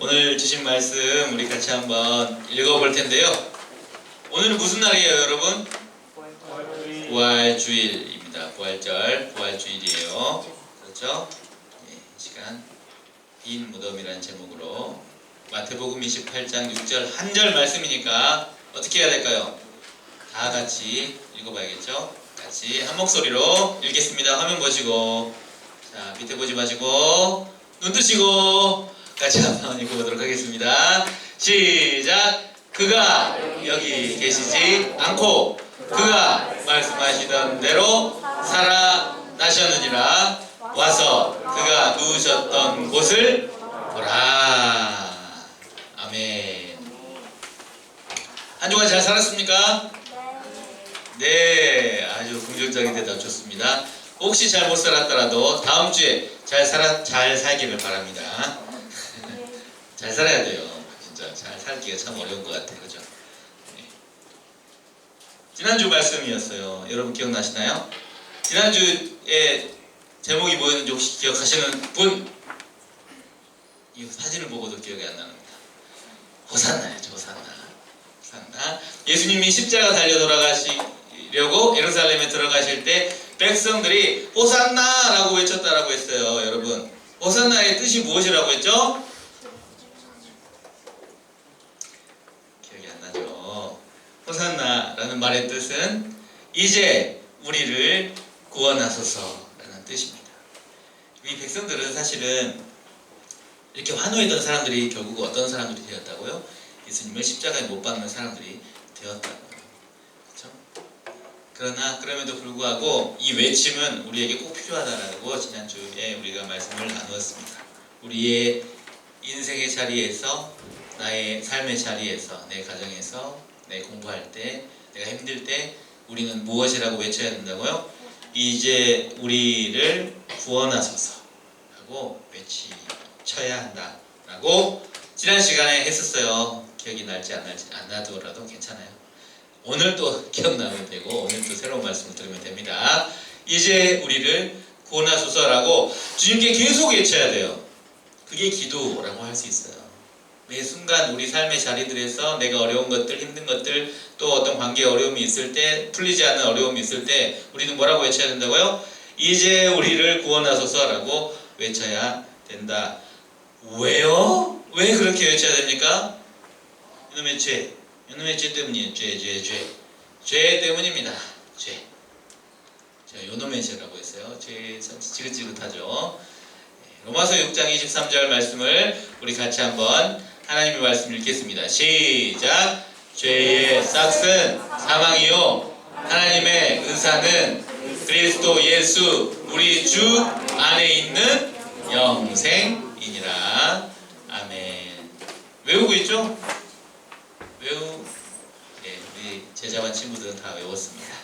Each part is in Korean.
오늘 주신 말씀 우리 같이 한번 읽어볼 텐데요. 오늘은 무슨 날이에요, 여러분? 부활주일입니다. 부활절, 부활주일이에요. 그렇죠? 네, 이 시간 빈 무덤이라는 제목으로 마태복음 28장 6절 한 절 말씀이니까 어떻게 해야 될까요? 다 같이 읽어봐야겠죠? 같이 한 목소리로 읽겠습니다. 화면 보시고, 자, 밑에 보지 마시고 눈 뜨시고 같이 한번 읽어보도록 하겠습니다. 시작! 그가 여기 계시지 않고 그가 말씀하시던 대로 살아나셨느니라. 와서 그가 누우셨던 곳을 보라. 아멘. 한 주간 잘 살았습니까? 네, 아주 긍정적인 대답 좋습니다. 혹시 잘 못 살았더라도 다음 주에 잘 살기를 바랍니다. 잘 살아야 돼요. 진짜 잘 살기가 참 어려운 것 같아요. 그죠? 네. 지난주 말씀이었어요. 여러분 기억나시나요? 지난주에 제목이 뭐였는지 혹시 기억하시는 분? 이 사진을 보고도 기억이 안 납니다. 호산나였죠. 호산나. 예수님이 십자가 달려 돌아가시려고 예루살렘에 들어가실 때 백성들이 호산나 라고 외쳤다라고 했어요. 여러분, 호산나의 뜻이 무엇이라고 했죠? 기억이 안 나죠? 호산나 라는 말의 뜻은 이제 우리를 구원하소서 라는 뜻입니다. 이 백성들은 사실은 이렇게 환호했던 사람들이 결국 어떤 사람들이 되었다고요? 예수님을 십자가에 못 박는 사람들이 되었다고요. 그렇죠? 그러나 그럼에도 불구하고 이 외침은 우리에게 꼭 필요하다라고 지난주에 우리가 말씀을 나누었습니다. 우리의 인생의 자리에서, 나의 삶의 자리에서, 내 가정에서, 내 공부할 때, 내가 힘들 때 우리는 무엇이라고 외쳐야 된다고요? 이제 우리를 구원하소서 하고 외쳐야 한다라고 지난 시간에 했었어요. 기억이 날지 안 나더라도 괜찮아요. 오늘 또 기억나면 되고 오늘 또 새로운 말씀을 들으면 됩니다. 이제 우리를 구원하소서라고 주님께 계속 외쳐야 돼요. 그게 기도라고 할 수 있어요. 매 순간 우리 삶의 자리들에서 내가 어려운 것들, 힘든 것들, 또 어떤 관계에 어려움이 있을 때, 풀리지 않는 어려움이 있을 때 우리는 뭐라고 외쳐야 된다고요? 이제 우리를 구원하소서라고 외쳐야 된다. 왜요? 왜 그렇게 외쳐야 됩니까? 이놈의 죄 때문이에요. 죄 때문입니다. 죄. 제가 요놈의 죄라고 했어요. 죄 참 지긋지긋하죠. 로마서 6장 23절 말씀을 우리 같이 한번 하나님의 말씀 읽겠습니다. 시작! 죄의 싹은 사망이요 하나님의 은사는 그리스도 예수 우리 주 안에 있는 영생이니라. 아멘. 외우고 있죠? 네, 우리 제자반 친구들은 다 외웠습니다.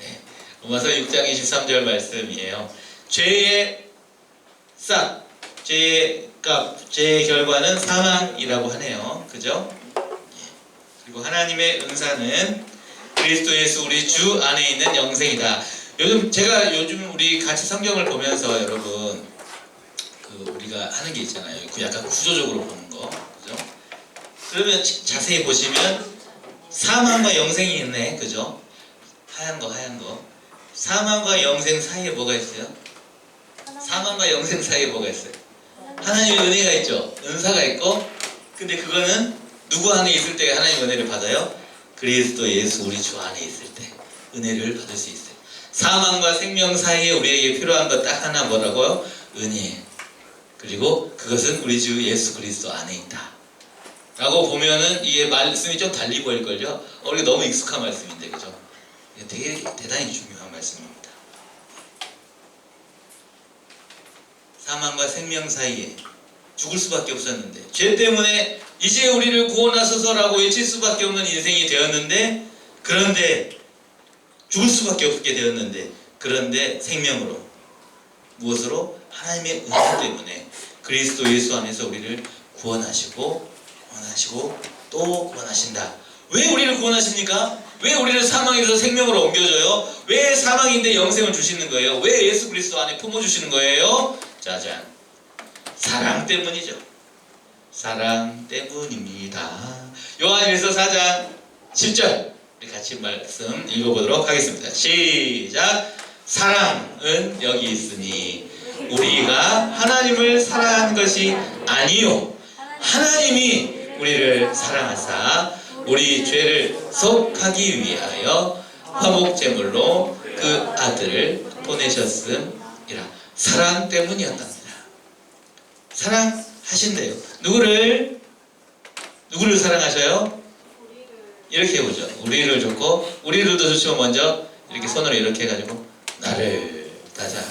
네, 로마서 6장 23절 말씀이에요. 죄의 싹, 죄의 값, 죄의 결과는 사망이라고 하네요. 그죠? 그리고 하나님의 은사는 그리스도 예수 우리 주 안에 있는 영생이다. 요즘 우리 같이 성경을 보면서 여러분 우리가 하는 게 있잖아요. 그 약간 구조적으로 보는 거, 그죠? 그러면 자세히 보시면 사망과 영생이 있네, 그죠? 하얀 거. 사망과 영생 사이에 뭐가 있어요? 사망과 영생 사이에 뭐가 있어요? 하나님의 은혜가 있죠. 은사가 있고, 근데 그거는 누구 안에 있을 때 하나님의 은혜를 받아요? 그리스도 예수 우리 주 안에 있을 때 은혜를 받을 수 있어요. 사망과 생명 사이에 우리에게 필요한 것 딱 하나 뭐라고요? 은혜. 그리고 그것은 우리 주 예수 그리스도 안에 있다 라고 보면은 이게 말씀이 좀 달리 보일걸요? 우리가 너무 익숙한 말씀인데, 그죠? 이게 되게 대단히 중요한 말씀입니다. 사망과 생명 사이에 죽을 수밖에 없었는데, 죄 때문에 이제 우리를 구원하소서라고 외칠 수밖에 없는 인생이 되었는데, 그런데 죽을 수밖에 없게 되었는데, 그런데 생명으로, 무엇으로? 하나님의 은혜 때문에 그리스도 예수 안에서 우리를 구원하시고 또 구원하신다. 왜 우리를 구원하십니까? 왜 우리를 사망에서 생명으로 옮겨줘요? 왜 사망인데 영생을 주시는 거예요? 왜 예수 그리스도 안에 품어주시는 거예요? 짜잔, 사랑 때문이죠. 사랑 때문입니다. 요한일서 4장 10절 우리 같이 말씀 읽어보도록 하겠습니다. 시작. 사랑은 여기 있으니 우리가 하나님을 사랑한 것이 아니요 하나님이 우리를 사랑하사 우리 죄를 속하기 위하여 화목제물로 그 아들을 보내셨음이라. 사랑 때문이었답니다. 사랑하신대요. 누구를 사랑하셔요? 이렇게 해보죠. 우리를 좋고, 우리들도 좋지만 먼저 이렇게 손으로 이렇게 해가지고 나를 다자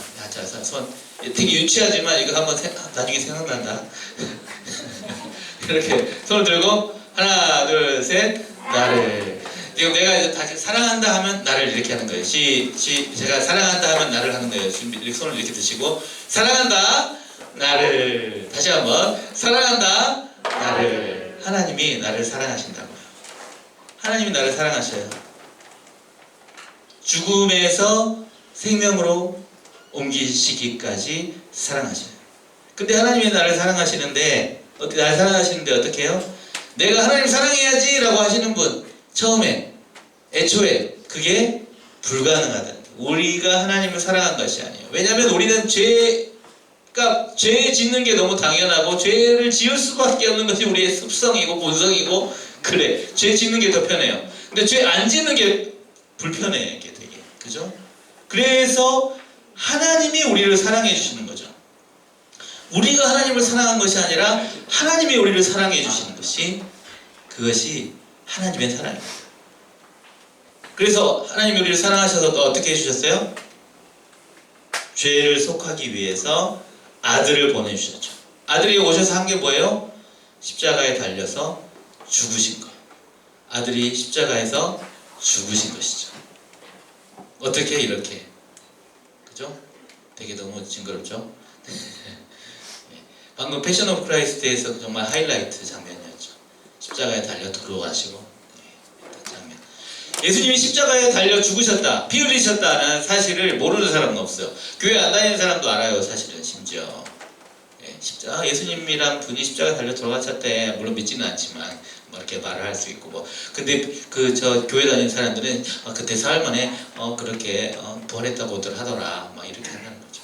손 되게 유치하지만 이거 한번 나중에 생각난다. 이렇게 손을 들고 하나 둘 셋 나를. 지금 내가 이제 다시 사랑한다 하면 나를 이렇게 하는 거예요. 제가 사랑한다 하면 나를 하는 거예요. 이렇게 손을 이렇게 드시고 사랑한다 나를. 다시 한번 사랑한다 나를. 하나님이 나를 사랑하신다고요. 하나님이 나를 사랑하셔요. 죽음에서 생명으로 옮기시기까지 사랑하셔요. 근데 하나님이 나를 사랑하시는데 어떻게 해요? 내가 하나님 사랑해야지 라고 하시는 분, 처음에 애초에 그게 불가능하다. 우리가 하나님을 사랑한 것이 아니에요. 왜냐하면 우리는 죄 짓는 게 너무 당연하고 죄를 지을 수밖에 없는 것이 우리의 습성이고 본성이고 그래. 죄 짓는 게 더 편해요. 근데 죄 안 짓는 게 불편해. 이게 되게. 그죠? 그래서 하나님이 우리를 사랑해 주시는 거죠. 우리가 하나님을 사랑한 것이 아니라 하나님이 우리를 사랑해 주시는 것이 그것이 하나님의 사랑입니다. 그래서 하나님이 우리를 사랑하셔서 또 어떻게 해주셨어요? 죄를 속하기 위해서 아들을 보내주셨죠. 아들이 오셔서 한 게 뭐예요? 십자가에 달려서 죽으신 거. 아들이 십자가에서 죽으신 것이죠. 어떻게 이렇게. 그죠? 되게 너무 징그럽죠? 방금 패션 오브 크라이스트에서 정말 하이라이트 장면이었죠. 십자가에 달려 돌아가시고 장면. 예수님이 십자가에 달려 죽으셨다, 피 흘리셨다는 사실을 모르는 사람은 없어요. 교회 안 다니는 사람도 알아요. 사실은 심지어 예수님이란 분이 십자가에 달려 돌아가셨대. 물론 믿지는 않지만 뭐 이렇게 말을 할 수 있고 뭐. 근데 저 교회 다니는 사람들은 그때 사흘 만에 그렇게 부활했다고들 하더라. 막 이렇게 하는 거죠.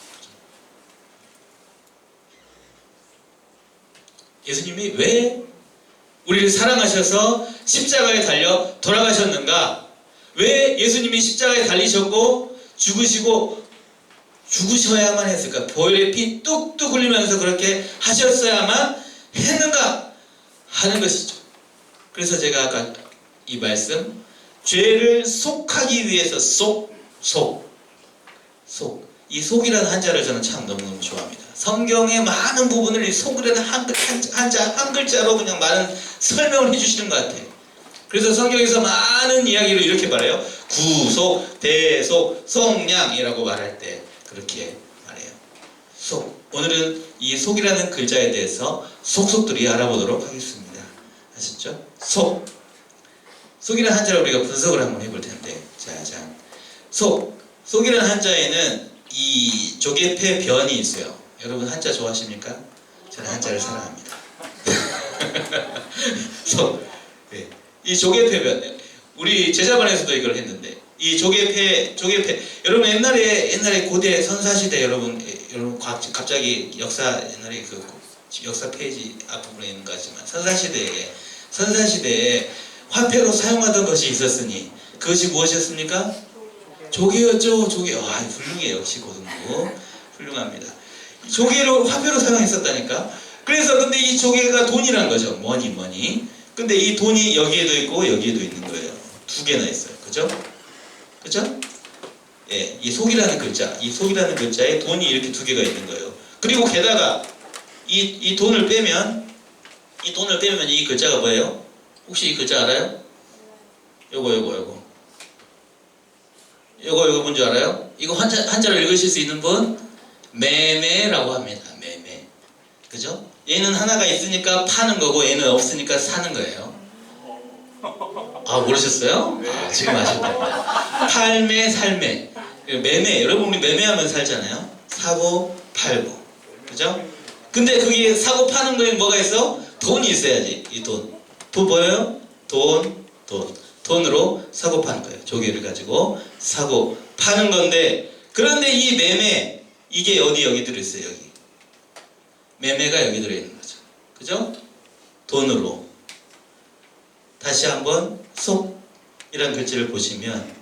예수님이 왜 우리를 사랑하셔서 십자가에 달려 돌아가셨는가? 왜 예수님이 십자가에 달리셨고 죽으셔야만 했을까? 보혈의 피 뚝뚝 흘리면서 그렇게 하셨어야만 했는가? 하는 것이죠. 그래서 제가 아까 이 말씀, 죄를 속하기 위해서 이 속이라는 한자를 저는 참 너무너무 좋아합니다. 성경의 많은 부분을 이 속이라는 한 글자로 그냥 많은 설명을 해주시는 것 같아요. 그래서 성경에서 많은 이야기를 이렇게 말해요. 구속, 대속, 속량이라고 말할 때 그렇게 말해요. 오늘은 이 속이라는 글자에 대해서 속속들이 알아보도록 하겠습니다. 아셨죠? 속이라는 한자를 우리가 분석을 한번 해볼 텐데, 속이라는 한자에는 이 조개패 변이 있어요. 여러분 한자 좋아하십니까? 저는 한자를 사랑합니다. 네. 이 조개패 변, 우리 제자반에서도 이걸 했는데, 이 조개패 여러분 옛날에 고대 선사시대 여러분 갑자기 옛날에 그 역사 페이지 앞부분에 있는 것 같지만 선사시대에 화폐로 사용하던 것이 있었으니 그것이 무엇이었습니까? 조개였죠. 조개. 훌륭해요. 역시 고등부 훌륭합니다. 조개로 화폐로 사용했었다니까. 그래서 근데 이 조개가 돈이란 거죠. 머니. 근데 이 돈이 여기에도 있고 여기에도 있는 거예요. 두 개나 있어요. 그죠? 예, 이 속이라는 글자에 돈이 이렇게 두 개가 있는 거예요. 그리고 게다가 이 돈을 빼면 이 글자가 뭐예요? 혹시 이 글자 알아요? 요거 뭔지 알아요? 이거 한자로 읽으실 수 있는 분? 매매라고 합니다. 매매. 그죠? 얘는 하나가 있으니까 파는 거고 얘는 없으니까 사는 거예요. 모르셨어요? 지금 아셨다. 팔매, 살매. 매매. 여러분 우리 매매하면 살잖아요. 사고, 팔고. 그죠? 근데 그게 사고 파는 거에 뭐가 있어? 돈이 있어야지. 이 돈. 돈 뭐예요? 돈으로 사고 파는 거예요. 조개를 가지고 사고 파는 건데, 그런데 이 매매, 이게 여기 들어있어요. 여기 매매가 여기 들어있는 거죠. 그죠? 돈으로. 다시 한번 속이란 글자를 보시면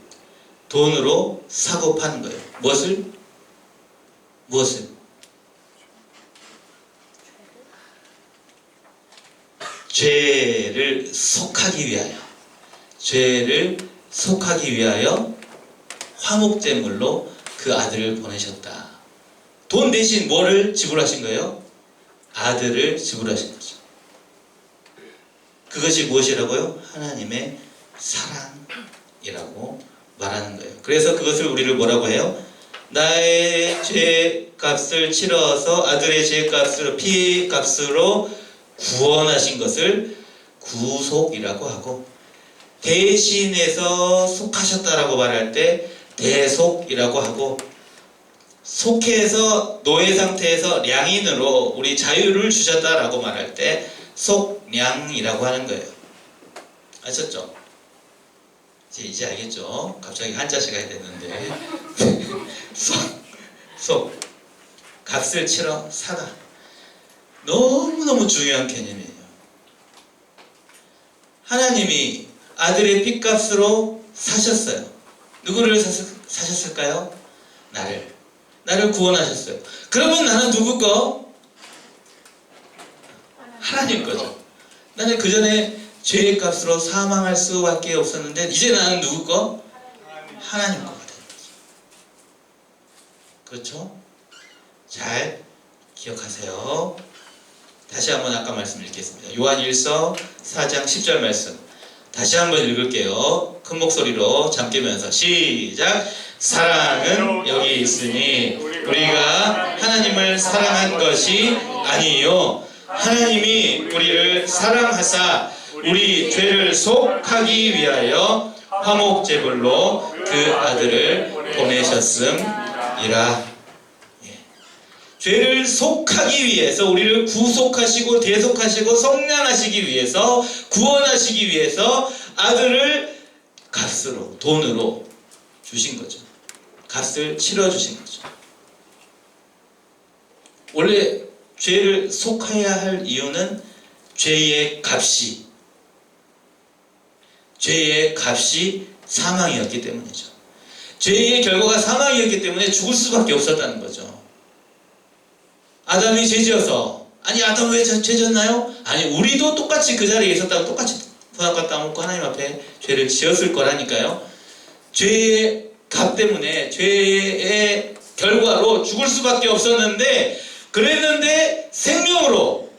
돈으로 사고 파는 거예요. 무엇을? 죄를 속하기 위하여 화목제물로 그 아들을 보내셨다. 돈 대신 뭐를 지불하신 거예요? 아들을 지불하신 거죠. 그것이 무엇이라고요? 하나님의 사랑이라고 말하는 거예요. 그래서 그것을 우리를 뭐라고 해요? 나의 죄값을 치러서 아들의 죄값으로, 피값으로 구원하신 것을 구속이라고 하고, 대신해서 속하셨다라고 말할 때 대속이라고 하고, 속해서 노예 상태에서 량인으로 우리 자유를 주셨다라고 말할 때 속량이라고 하는 거예요. 아셨죠? 이제 알겠죠? 갑자기 한자씩 해야 되는데 속 값을 치러 사다. 너무너무 중요한 개념이에요. 하나님이 아들의 핏값으로 사셨어요. 누구를 사셨을까요? 나를 구원하셨어요. 그러면 나는 누구 거? 하나님 거죠. 나는 그 전에 죄의 값으로 사망할 수밖에 없었는데, 이제 나는 누구 거? 하나님 거가 되는 거죠. 그렇죠? 잘 기억하세요. 다시 한번 아까 말씀 읽겠습니다. 요한 1서 4장 10절 말씀 다시 한번 읽을게요. 큰 목소리로 잠 깨면서 시작. 사랑은 여기 있으니 우리가 하나님을 사랑한 것이 아니요 하나님이 우리를 사랑하사 우리 죄를 속하기 위하여 화목제물로 그 아들을 보내셨음이라. 죄를 속하기 위해서, 우리를 구속하시고 대속하시고 성량하시기 위해서, 구원하시기 위해서 아들을 값으로, 돈으로 주신 거죠. 값을 치러주신 거죠. 원래 죄를 속해야 할 이유는 죄의 값이 사망이었기 때문이죠. 죄의 결과가 사망이었기 때문에 죽을 수밖에 없었다는 거죠. 아담이 죄지어서, 아니 아담 왜 죄졌나요? 아니 우리도 똑같이 그 자리에 있었다고 똑같이 부담 땅 먹고 하나님 앞에 죄를 지었을 거라니까요. 죄의 값 때문에, 죄의 결과로 죽을 수밖에 없었는데, 그랬는데 생명으로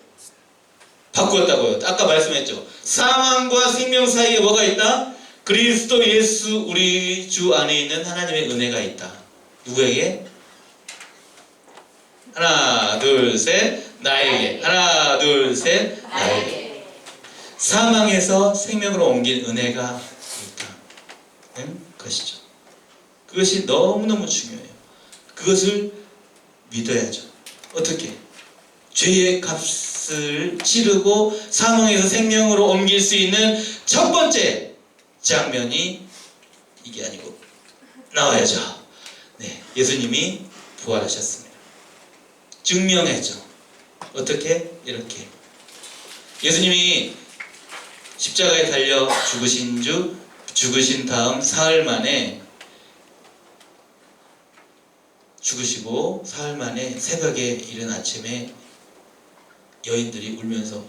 바꾸었다고요. 아까 말씀했죠. 사망과 생명 사이에 뭐가 있다? 그리스도 예수 우리 주 안에 있는 하나님의 은혜가 있다. 누구에게? 하나 둘 셋 나에게. 하나 둘 셋 나에게. 사망에서 생명으로 옮긴 은혜가 있다는 것이죠. 그것이 너무너무 중요해요. 그것을 믿어야죠. 어떻게? 죄의 값을 치르고 사망에서 생명으로 옮길 수 있는 첫 번째 장면이 이게 아니고 나와야죠. 네, 예수님이 부활하셨습니다. 증명했죠. 어떻게? 이렇게. 예수님이 십자가에 달려 죽으신 다음 사흘 만에 죽으시고, 사흘 만에 새벽에 이른 아침에 여인들이 울면서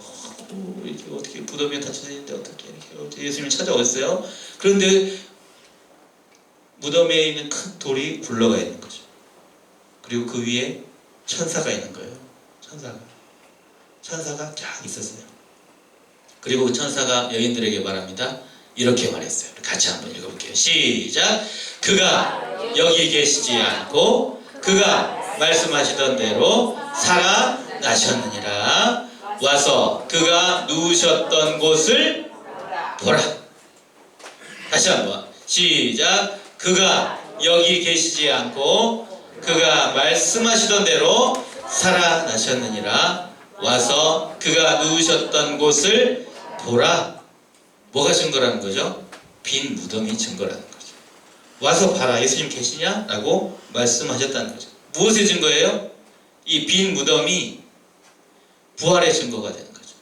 이렇게 어떻게 무덤에 다쳤는데 어떻게 이렇게 예수님이 찾아왔어요. 그런데 무덤에 있는 큰 돌이 굴러가 있는 거죠. 그리고 그 위에 천사가 있는 거예요. 천사가 쫙 있었어요. 그리고 천사가 여인들에게 말합니다. 이렇게 말했어요. 같이 한번 읽어볼게요. 시작. 그가 여기 계시지 않고 그가 말씀하시던 대로 살아나셨느니라. 와서 그가 누우셨던 곳을 보라. 다시 한번 시작. 그가 여기 계시지 않고 그가 말씀하시던 대로 살아나셨느니라. 와서 그가 누우셨던 곳을 보라. 뭐가 증거라는 거죠? 빈 무덤이 증거라는 거죠. 와서 봐라. 예수님 계시냐? 라고 말씀하셨다는 거죠. 무엇의 증거예요? 이 빈 무덤이 부활의 증거가 되는 거죠.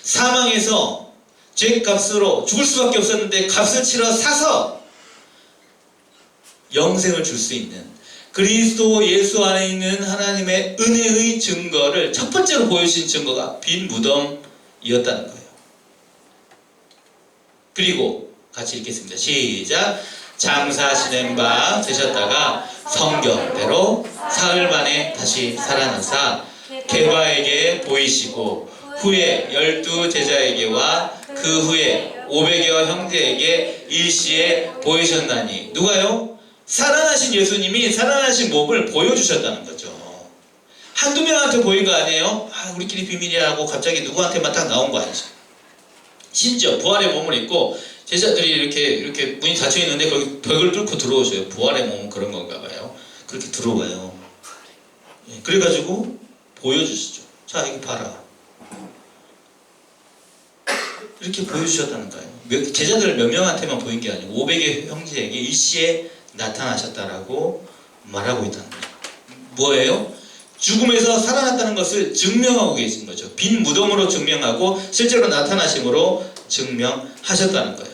사망에서 죄값으로 죽을 수밖에 없었는데 값을 치러 사서 영생을 줄 수 있는 그리스도 예수 안에 있는 하나님의 은혜의 증거를 첫 번째로 보여주신 증거가 빈 무덤이었다는 거예요. 그리고 같이 읽겠습니다. 시작. 장사 지낸 바 되셨다가 성경대로 사흘 만에 다시 살아나사 게바에게 보이시고 후에 12 제자에게와 그 후에 500여 형제에게 일시에 보이셨나니. 누가요? 살아나신 예수님이 살아나신 몸을 보여주셨다는 거죠. 한두 명한테 보인 거 아니에요? 우리끼리 비밀이라고 갑자기 누구한테만 딱 나온 거 아니죠. 심지어 부활의 몸을 입고 제자들이 이렇게 문이 닫혀 있는데 거기 벽을 뚫고 들어오셔요. 부활의 몸은 그런 건가 봐요. 그렇게 들어와요. 그래가지고 보여주시죠. 자, 이거 봐라. 이렇게 보여주셨다는 거예요. 제자들 몇 명한테만 보인 게 아니고 500의 형제에게 일시에 나타나셨다라고 말하고 있다는 거예요. 뭐예요? 죽음에서 살아났다는 것을 증명하고 계신 거죠. 빈 무덤으로 증명하고 실제로 나타나심으로 증명하셨다는 거예요.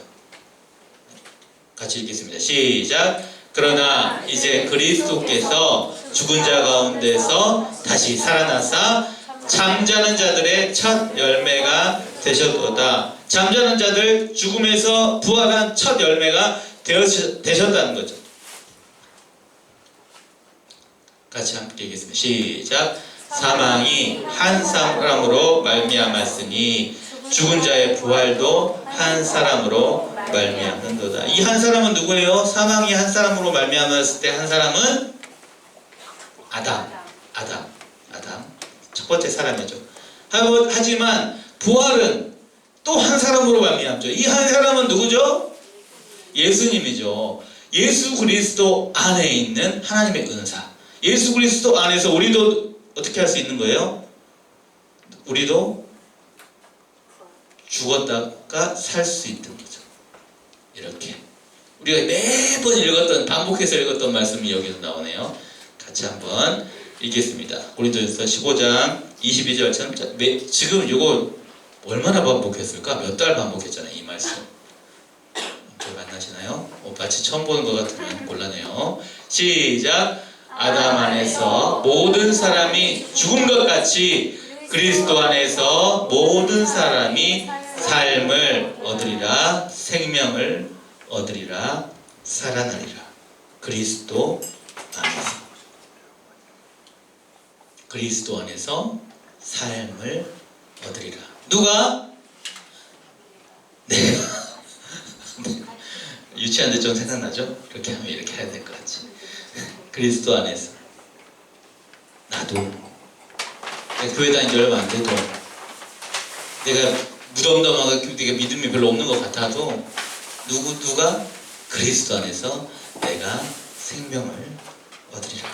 같이 읽겠습니다. 시작. 그러나 이제 그리스도께서 죽은 자 가운데서 다시 살아나사 잠자는 자들의 첫 열매가 되셨도다. 잠자는 자들, 죽음에서 부활한 첫 열매가 되셨다는 거죠. 같이 함께 읽겠습니다. 시작. 사망이 한 사람으로 말미암았으니 죽은 자의 부활도 한 사람으로 말미암는도다. 이 한 사람은 누구예요? 사망이 한 사람으로 말미암았을 때 한 사람은 아담. 첫 번째 사람이죠. 하지만 부활은 또 한 사람으로 말미암죠. 이 한 사람은 누구죠? 예수님이죠. 예수 그리스도 안에 있는 하나님의 은사. 예수 그리스도 안에서 우리도 어떻게 할 수 있는 거예요? 우리도 죽었다가 살 수 있는 거죠. 이렇게 우리가 매번 읽었던, 반복해서 읽었던 말씀이 여기서 나오네요. 같이 한번 읽겠습니다. 고린도전서 15장 22절처럼 지금 이거 얼마나 반복했을까? 몇 달 반복했잖아요. 이 말씀 잘 만나시나요? 마치 처음 보는 것 같으면 곤란해요. 시작. 아담 안에서 모든 사람이 죽은 것 같이 그리스도 안에서 모든 사람이 삶을 얻으리라, 생명을 얻으리라, 살아나리라. 그리스도 안에서. 그리스도 안에서 삶을 얻으리라. 누가? 내가. 유치한데 좀 생각나죠? 이렇게 하면 이렇게 해야 될 것 같지. 그리스도 안에서. 나도. 내가 교회 다닌 지 얼마 안 돼도, 내가 무덤덤하고 내가 믿음이 별로 없는 것 같아도, 누가? 그리스도 안에서 내가 생명을 얻으리라.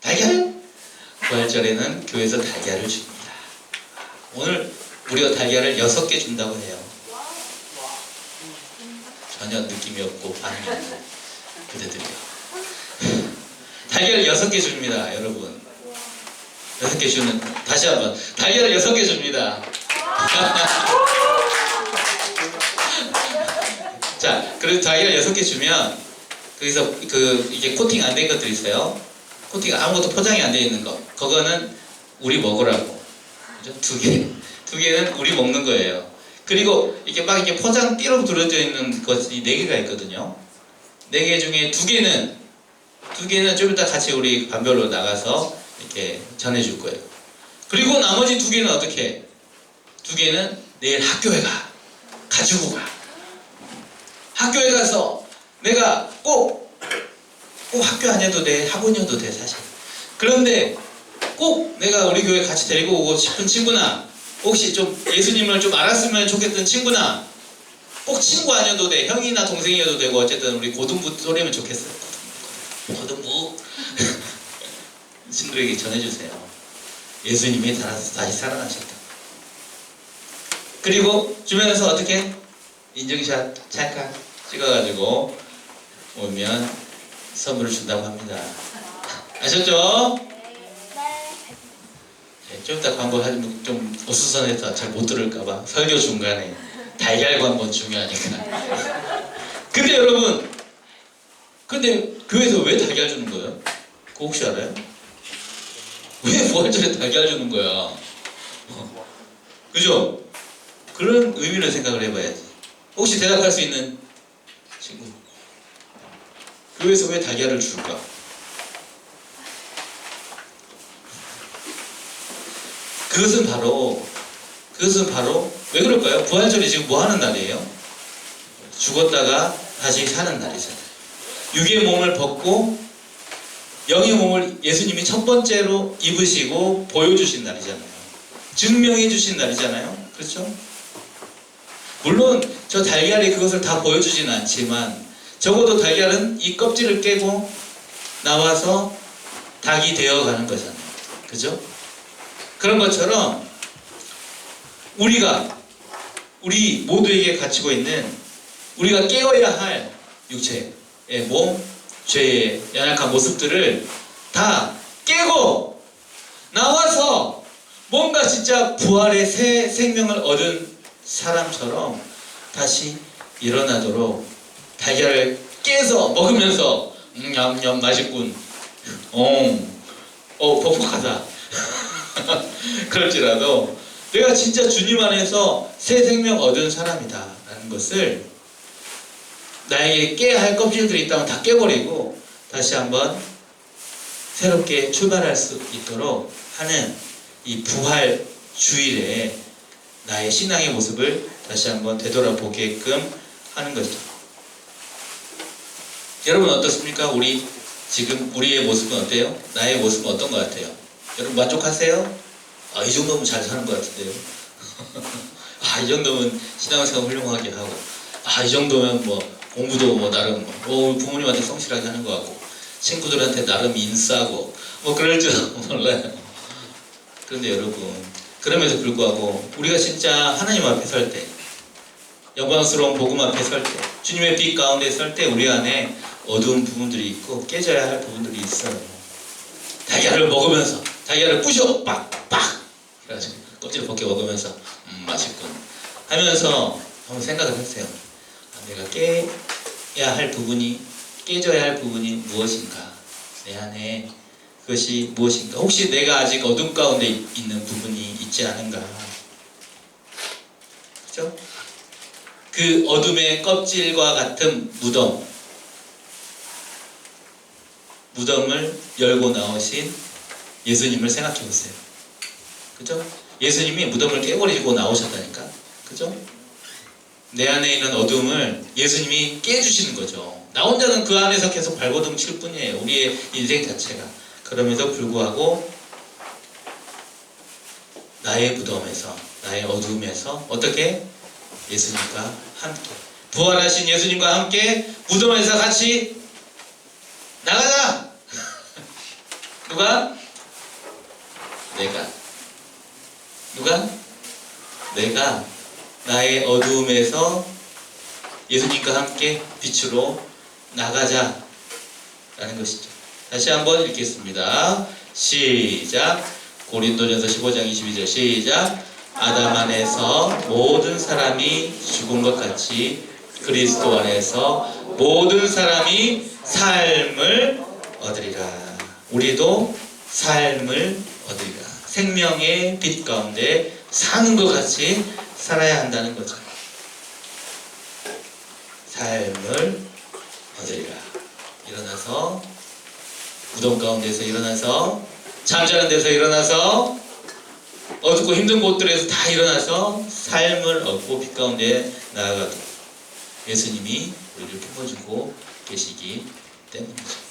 달걀? 부활절에는 교회에서 달걀을 줍니다. 오늘 우리가 달걀을 6개 준다고 해요. 전혀 느낌이 없고 반응이 없고 그대들이요. 달걀을 6개 줍니다. 여러분 6개 주는, 다시 한번 달걀을 6개 줍니다. 자, 그래서 달걀 6개 주면 거기서 이게 코팅 안 된 것들 있어요. 코팅 아무것도 포장이 안 돼 있는 거, 그거는 우리 먹으라고. 그죠? 2개는 우리 먹는 거예요. 그리고 이게 막 이렇게 포장 띠로 들어져 있는 것이 4개가 있거든요. 4개 중에 2개는 좀 이따 같이 우리 반별로 나가서 이렇게 전해줄 거예요. 그리고 나머지 2개는 어떻게 해? 2개는 내일 학교에 가지고 가. 학교에 가서 내가 꼭 학교 아니어도 돼, 학원이어도 돼, 사실. 그런데 꼭 내가 우리 교회 같이 데리고 오고 싶은 친구나, 혹시 좀 예수님을 좀 알았으면 좋겠던 친구나, 꼭 친구 아니어도 돼, 형이나 동생이어도 되고, 어쨌든 우리 고등부 소리면 좋겠어요. 고등부. 꼭 친구에게 전해주세요. 예수님이 다시 살아나셨다. 그리고 주변에서 어떻게 인증샷 찰칵 찍어가지고 오면 선물을 준다고 합니다. 아셨죠? 네, 좀 이따 광고 하면 좀 어수선해서 잘 못 들을까봐 설교 중간에 달걀 광고 중요하니까. 근데 여러분, 근데 교회에서 왜 달걀 주는 거예요? 그거 혹시 알아요? 왜 부활절에 달걀 주는 거야? 그죠? 그런 의미를 생각을 해봐야지. 혹시 대답할 수 있는 친구? 교회에서 왜 달걀을 줄까? 그것은 바로 왜 그럴까요? 부활절이 지금 뭐 하는 날이에요? 죽었다가 다시 사는 날이잖아요. 육의 몸을 벗고 영의 몸을 예수님이 첫 번째로 입으시고 보여주신 날이잖아요. 증명해 주신 날이잖아요. 그렇죠? 물론 저 달걀이 그것을 다 보여주진 않지만 적어도 달걀은 이 껍질을 깨고 나와서 닭이 되어가는 거잖아요. 그죠? 그런 것처럼 우리 모두에게 갇히고 있는 우리가 깨어야 할 육체의 몸, 죄의 연약한 모습들을 다 깨고 나와서 뭔가 진짜 부활의 새 생명을 얻은 사람처럼 다시 일어나도록 달걀을 깨서 먹으면서 냠냠 맛있군, 퍽퍽하다 그럴지라도 내가 진짜 주님 안에서 새 생명 얻은 사람이다 라는 것을, 나에게 깨야 할 껍질들이 있다면 다 깨버리고 다시 한번 새롭게 출발할 수 있도록 하는 이 부활 주일에 나의 신앙의 모습을 다시 한번 되돌아보게끔 하는 것이죠. 여러분 어떻습니까? 지금 우리의 모습은 어때요? 나의 모습은 어떤 것 같아요? 여러분 만족하세요? 이 정도면 잘 사는 것 같은데요. 이 정도면 신앙생활 훌륭하게 하고, 이 정도면 뭐 공부도 뭐 나름 부모님한테 성실하게 하는 것 같고, 친구들한테 나름 인싸고 뭐 그럴 줄 몰라요. 그런데 여러분, 그럼에도 불구하고 우리가 진짜 하나님 앞에 설 때, 영광스러운 복음 앞에 설 때, 주님의 빛 가운데 설 때 우리 안에 어두운 부분들이 있고 깨져야 할 부분들이 있어요. 달걀을 먹으면서 달걀을 부셔 빡빡 그래가지고 껍질을 벗겨 먹으면서 맛있군 하면서 한번 생각을 했어요. 내가 깨야 할 부분이, 깨져야 할 부분이 무엇인가, 내 안에 그것이 무엇인가, 혹시 내가 아직 어둠 가운데 있는 부분이 있지 않은가. 그죠? 그 어둠의 껍질과 같은 무덤을 열고 나오신 예수님을 생각해 보세요. 그죠? 예수님이 무덤을 깨버리고 나오셨다니까. 그죠? 내 안에 있는 어둠을 예수님이 깨주시는 거죠. 나 혼자는 그 안에서 계속 발버둥 칠 뿐이에요. 우리의 인생 자체가. 그럼에도 불구하고 나의 무덤에서, 나의 어둠에서 어떻게? 예수님과 함께, 부활하신 예수님과 함께 무덤에서 같이 나가자! 누가? 내가 나의 어두움에서 예수님과 함께 빛으로 나가자 라는 것이죠. 다시 한번 읽겠습니다. 시작. 고린도전서 15장 22절 시작. 아담 안에서 모든 사람이 죽은 것 같이 그리스도 안에서 모든 사람이 삶을 얻으리라. 우리도 삶을 얻으리라. 생명의 빛 가운데 사는 것 같이 살아야 한다는 거죠. 삶을 얻으리라. 일어나서, 무덤 가운데서 일어나서, 잠자는 데서 일어나서, 어둡고 힘든 곳들에서 다 일어나서 삶을 얻고 빛 가운데 나아가도록 예수님이 우리를 품어주고 계시기 때문이죠.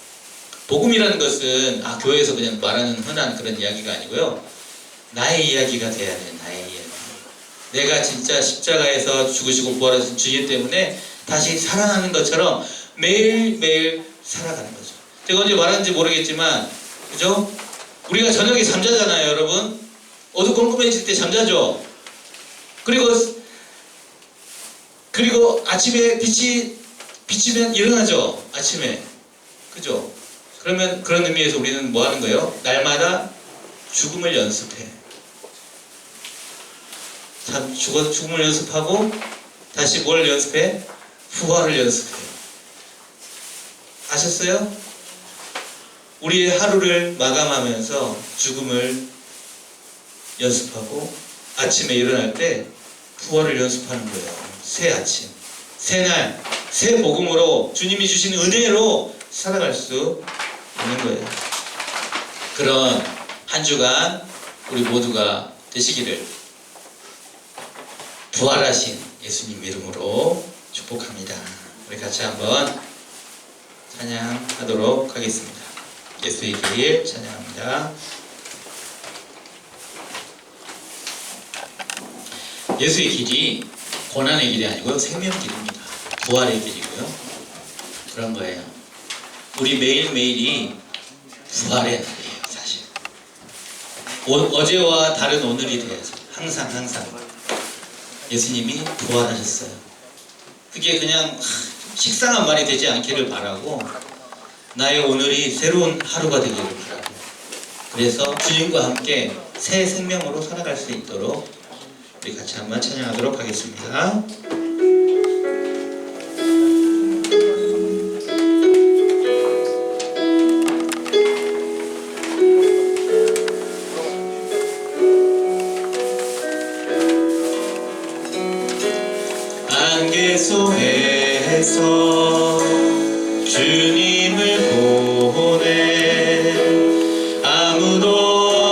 복음이라는 것은 교회에서 그냥 말하는 흔한 그런 이야기가 아니고요, 나의 이야기가 돼야 돼요. 나의 이야기. 내가 진짜 십자가에서 죽으시고 부활하신 주님 때문에 다시 살아나는 것처럼 매일매일 살아가는 거죠. 제가 언제 말하는지 모르겠지만, 그죠? 우리가 저녁에 잠자잖아요, 여러분. 어두컴컴해질 때 잠자죠. 그리고 아침에 빛이 비치면 일어나죠. 아침에, 그죠? 그러면 그런 의미에서 우리는 뭐 하는 거예요? 날마다 죽음을 연습해. 죽음을 연습하고 다시 뭘 연습해? 부활을 연습해. 아셨어요? 우리의 하루를 마감하면서 죽음을 연습하고 아침에 일어날 때 부활을 연습하는 거예요. 새 아침, 새 날, 새 복음으로 주님이 주신 은혜로 살아갈 수 있는 거예요. 그런 한 주간 우리 모두가 되시기를 부활하신 예수님 이름으로 축복합니다. 우리 같이 한번 찬양하도록 하겠습니다. 예수의 길 찬양합니다. 예수의 길이 고난의 길이 아니고요, 생명 길입니다. 부활의 길이고요. 그런 거예요. 우리 매일매일이 부활의 날이에요, 사실. 어제와 다른 오늘이 돼야죠. 항상 예수님이 부활하셨어요. 그게 그냥 식상한 말이 되지 않기를 바라고, 나의 오늘이 새로운 하루가 되기를 바라고, 그래서 주님과 함께 새 생명으로 살아갈 수 있도록 우리 같이 한번 찬양하도록 하겠습니다. 안개 속에서 주님을 보내 아무도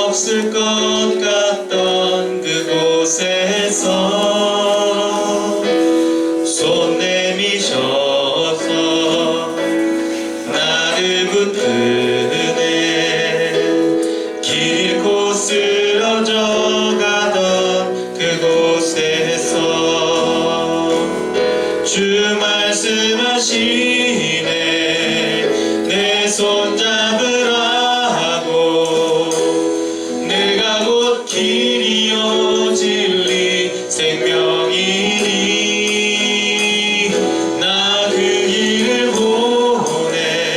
없을 것 같던 그곳에서 손 내미셔서 나를 붙드네 길 잃고 쓰러져 가던 그곳에서 주 말씀하시네 내 손 잡으라고 내가 곧 길이요 진리 생명이니 나 그 길을 보내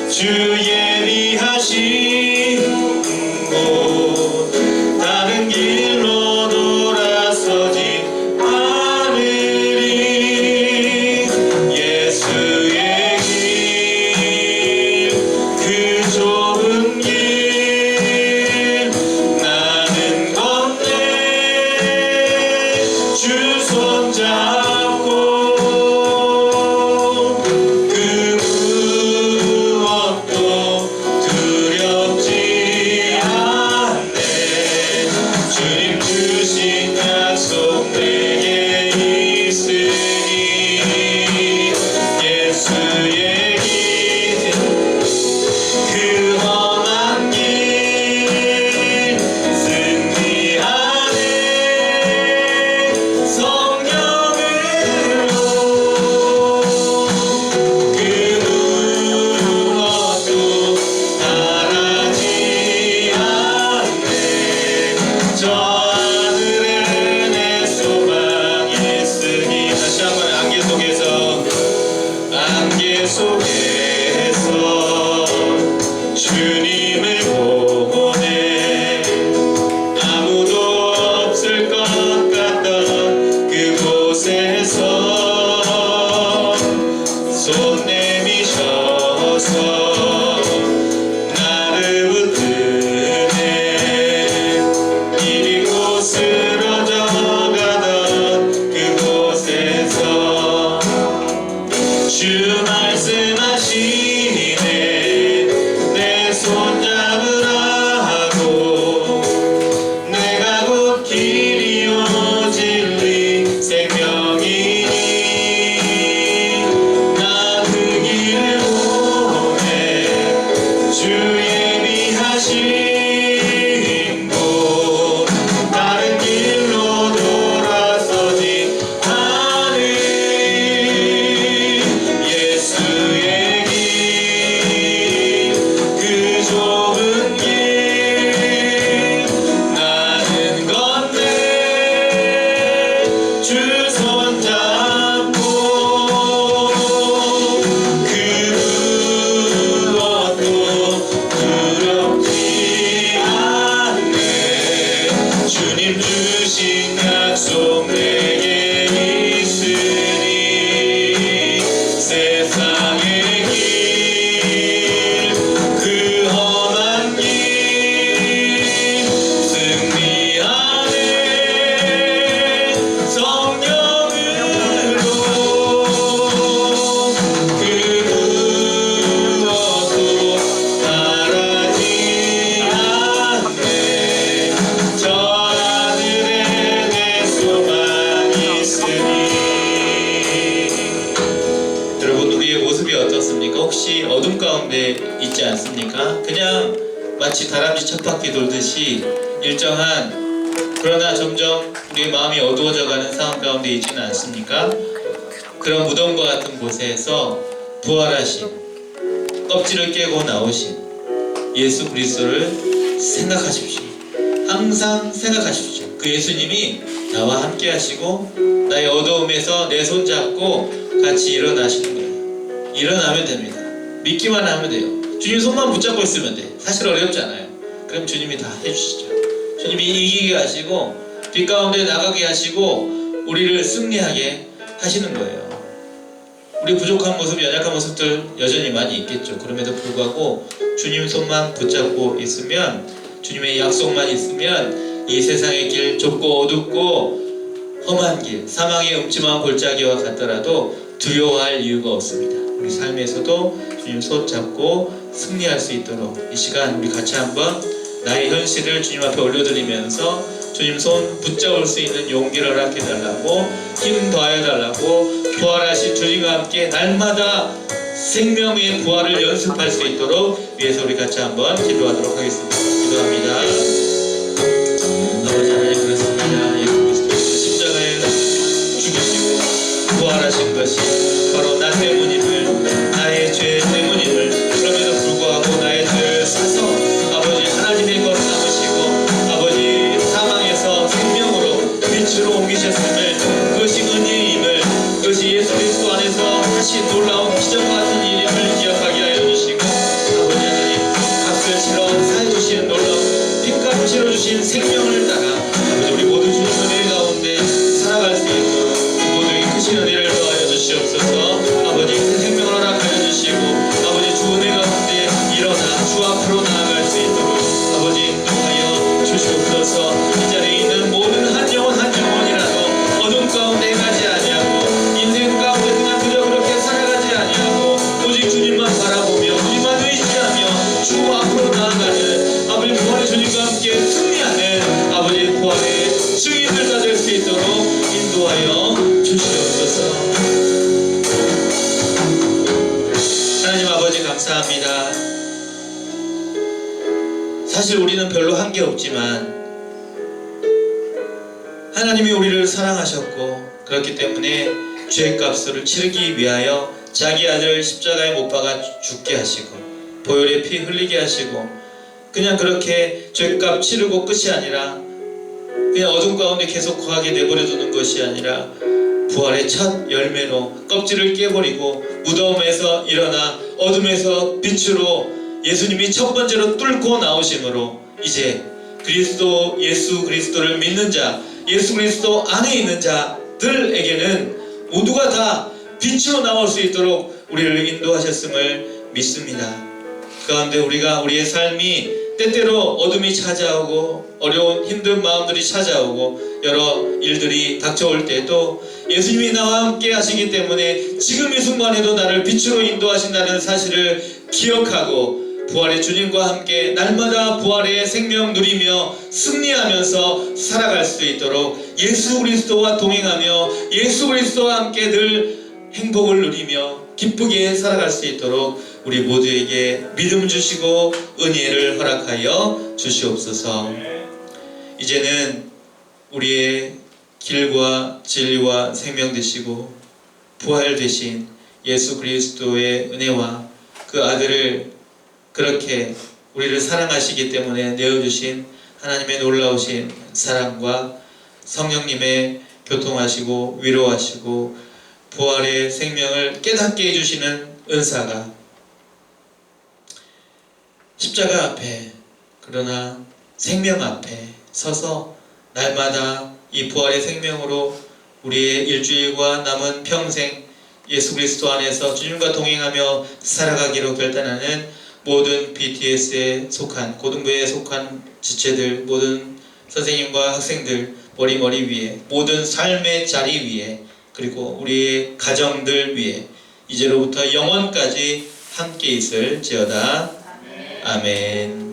주 예비하신 곳 다른 길로 돌아서지 않으리 예수의 길 그 좁은 길 나는 걷네 주 손잡고 그 무엇도 두렵지 않네 주님 주신 약속 내게 있으니 예수의 길 그 험한 길 승리하네 성령으로 그 무엇도 바라지 않네 저 하늘에 내 소망이 있으니 다시 한번 안개 속에서 주님을 보내 아무도 없을 것 같던 그곳에서 손 내미셔서 나를 붙드네 길 잃고 주님 주신 약속 내게 있으니 세상의 길 그 험한 길 승리하네 성령으로 그 무엇도 바라지 않네 저 하늘에 내 소망이 있으니. 여러분 우리의 모습이 어떻습니까? 혹시 어둠 가운데 있지 않습니까? 그냥 마치 다람쥐 쳇바퀴 돌듯이 일정한 그러나 점점 우리의 마음이 어두워져가는 상황 가운데 있지는 않습니까? 그런 무덤과 같은 곳에서 부활하신 껍질을 깨고 나오신 예수 그리스도를 생각하십시오. 항상 생각하십시오. 그 예수님이 나와 함께 하시고 나의 어두움에서 내 손 잡고 같이 일어나시는 거예요. 일어나면 됩니다. 믿기만 하면 돼요. 주님 손만 붙잡고 있으면 돼. 사실 어렵지 않아요. 그럼 주님이 다 해주시죠. 주님이 이기게 하시고 빛 가운데 나가게 하시고 우리를 승리하게 하시는 거예요. 우리 부족한 모습, 연약한 모습들 여전히 많이 있겠죠. 그럼에도 불구하고 주님 손만 붙잡고 있으면, 주님의 약속만 있으면 이 세상의 길 좁고 어둡고 험한 길, 사망의 음침한 골짜기와 같더라도 두려워할 이유가 없습니다. 우리 삶에서도 주님 손 잡고 승리할 수 있도록 이 시간 우리 같이 한번 나의 현실을 주님 앞에 올려드리면서 주님 손 붙잡을 수 있는 용기를 허락해 달라고, 힘 더하여 달라고, 부활하신 주님과 함께 날마다 생명의 부활을 연습할 수 있도록 위해서 우리 같이 한번 기도하도록 하겠습니다. 기도합니다. 아버지 하나님 그렇습니다. 예수 그리스도 십자가에 죽으시고 부활하신 것이 바로 나 때문임을, 나의 죄 때문임을, 그럼에도 불구하고 나의 죄를 사서 아버지 하나님의 것을 남으시고 아버지 사망에서 생명으로 빛으로 옮기셨음을, 그것이 은혜임을, 그것이 예수 그리스도 안에서 다시 놀라운 기적 같은 일임을 기억하게 하여 주시고 아버지 하나님 값을 치러 사해주신 놀라운 핏값 치러주신 생명을 따라 아버지 우리 모두 주님 은혜 가운데 살아갈 수 있도록 모두에게 크신 은혜를 더하여 주시옵소서. 아버지 생명을 허락하여 주시고 아버지 주 은혜 가운데 일어나 주 앞으로 나아갈 수 있도록 아버지 인도하여 주시옵소서. 이 자리에 있는 모든 한 영혼 한 영혼이라도 어둠 가운데 가지 아니하고 인생 가운데 그냥 그저 그렇게 살아가지 아니하고 오직 주님만 바라보며 주님만 의지하며 주 앞으로 나아가는 아버지 부활의 주님과 함께 승리하는 아버지 부활의 증인들 다 될 수 있도록 인도하여 주시옵소서. 하나님 아버지 감사합니다. 사실 우리는 별로 한 게 없지만 하나님이 우리를 사랑하셨고 그렇기 때문에 죄값을 치르기 위하여 자기 아들 십자가에 못 박아 죽게 하시고 보혈의 피 흘리게 하시고 그냥 그렇게 죄값 치르고 끝이 아니라 그냥 어둠 가운데 계속 거하게 내버려 두는 것이 아니라 부활의 첫 열매로 껍질을 깨버리고 무덤에서 일어나 어둠에서 빛으로 예수님이 첫 번째로 뚫고 나오심으로 이제 그리스도 예수 그리스도를 믿는 자, 예수 그리스도 안에 있는 자들에게는 모두가 다 빛으로 나올 수 있도록 우리를 인도하셨음을 믿습니다. 그 가운데 우리가 우리의 삶이 때때로 어둠이 찾아오고 어려운 힘든 마음들이 찾아오고 여러 일들이 닥쳐올 때도 예수님이 나와 함께 하시기 때문에 지금 이 순간에도 나를 빛으로 인도하신다는 사실을 기억하고 부활의 주님과 함께 날마다 부활의 생명 누리며 승리하면서 살아갈 수 있도록 예수 그리스도와 동행하며 예수 그리스도와 함께 늘 행복을 누리며 기쁘게 살아갈 수 있도록 우리 모두에게 믿음 주시고 은혜를 허락하여 주시옵소서. 이제는 우리의 길과 진리와 생명 되시고 부활 되신 예수 그리스도의 은혜와 그 아들을 그렇게 우리를 사랑하시기 때문에 내어주신 하나님의 놀라우신 사랑과 성령님의 교통하시고 위로하시고 부활의 생명을 깨닫게 해주시는 은사가 십자가 앞에 그러나 생명 앞에 서서 날마다 이 부활의 생명으로 우리의 일주일과 남은 평생 예수 그리스도 안에서 주님과 동행하며 살아가기로 결단하는 모든 BTS에 속한 고등부에 속한 지체들, 모든 선생님과 학생들 머리 위에, 모든 삶의 자리 위에, 그리고 우리의 가정들 위에 이제로부터 영원까지 함께 있을지어다. 아멘.